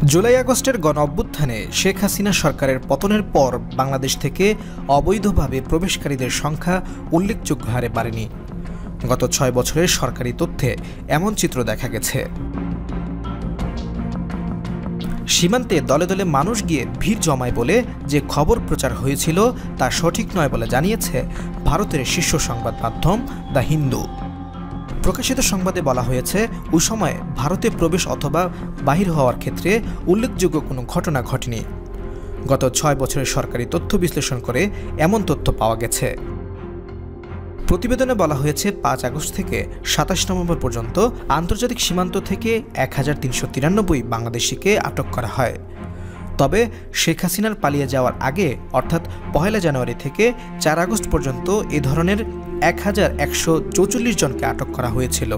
জুলাই আগস্টের গণঅভ্যুত্থানে শেখ হাসিনা সরকারের পতনের পর বাংলাদেশ থেকে অবৈধভাবে প্রবেশকারীদের সংখ্যা উল্লেখযোগ্য হারে বাড়েনি। গত ৬ বছরের সরকারি তথ্যে এমন চিত্র দেখা গেছে। সীমান্তে দলে দলে মানুষ গিয়ে ভিড় জমায় বলে যে খবর প্রচার হয়েছিল তা সঠিক নয় বলে জানিয়েছে ভারতের শীর্ষ সংবাদ মাধ্যম দ্য হিন্দু। প্রকাশিত সংবাদে বলা হয়েছে, ওই সময় ভারতে প্রবেশ অথবা বাহির হওয়ার ক্ষেত্রে উল্লেখযোগ্য কোনো ঘটনা ঘটেনি। গত ৬ বছরের সরকারি তথ্য বিশ্লেষণ করে এমন তথ্য পাওয়া গেছে। প্রতিবেদনে বলা হয়েছে ৫ আগস্ট থেকে ২৭ নভেম্বর পর্যন্ত আন্তর্জাতিক সীমান্ত থেকে ১৩৯৩ বাংলাদেশিকে আটক করা হয়। তবে শেখ হাসিনার পালিয়ে যাওয়ার আগে অর্থাৎ ১ জানুয়ারি থেকে ৪ আগস্ট পর্যন্ত এ ধরনের ১১৪৪ জনকে আটক করা হয়েছিল।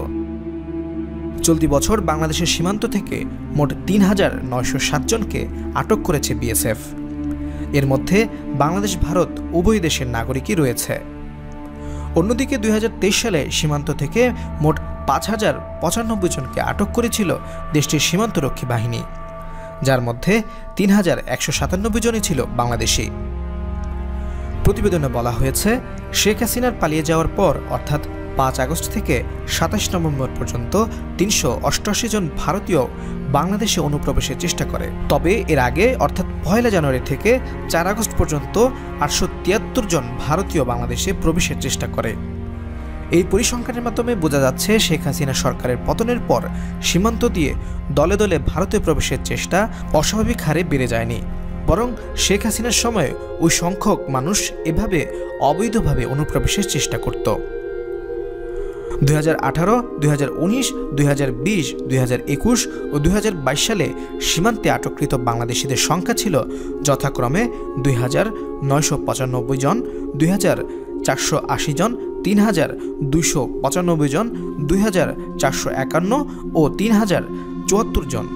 চলতি বছর বাংলাদেশের সীমান্ত থেকে মোট ৩৯০৭ জনকে আটক করেছে বিএসএফ। এর মধ্যে বাংলাদেশ ভারত উভয় দেশের নাগরিকই রয়েছে। অন্যদিকে ২০২৩ সালে সীমান্ত থেকে মোট ৫,০৯৫ জনকে আটক করেছিল দেশটির সীমান্তরক্ষী বাহিনী, যার মধ্যে ৩,১৯৭ জনই ছিল বাংলাদেশি। প্রতিবেদনে বলা হয়েছে, শেখ হাসিনার পালিয়ে যাওয়ার পর অর্থাৎ ৫ আগস্ট থেকে ২৭ নভেম্বর পর্যন্ত ৩৮৮ জন ভারতীয় বাংলাদেশে অনুপ্রবেশের চেষ্টা করে। তবে এর আগে অর্থাৎ ১ জানুয়ারি থেকে ৪ আগস্ট পর্যন্ত ৮৭৩ জন ভারতীয় বাংলাদেশে প্রবেশের চেষ্টা করে। এই পরিসংখ্যানের মাধ্যমে বোঝা যাচ্ছে শেখ হাসিনা সরকারের পতনের পর সীমান্ত দিয়ে দলে দলে ভারতে প্রবেশের চেষ্টা অস্বাভাবিক হারে বেড়ে যায়নি, বরং শেখ হাসিনার সময় ওই সংখ্যক মানুষ এভাবে অবৈধভাবে অনুপ্রবেশের চেষ্টা করত। ২০১৮, ২০১৯, ২০২০, ২০২১ ও ২০২২ সালে সীমান্তে আটককৃত বাংলাদেশিদের সংখ্যা ছিল যথাক্রমে ২,৯৯৫ জন, ২,৪৮০ জন, ৩,২৯৫ জন, ২,৪৫১ ও ৩,০৭৪ জন।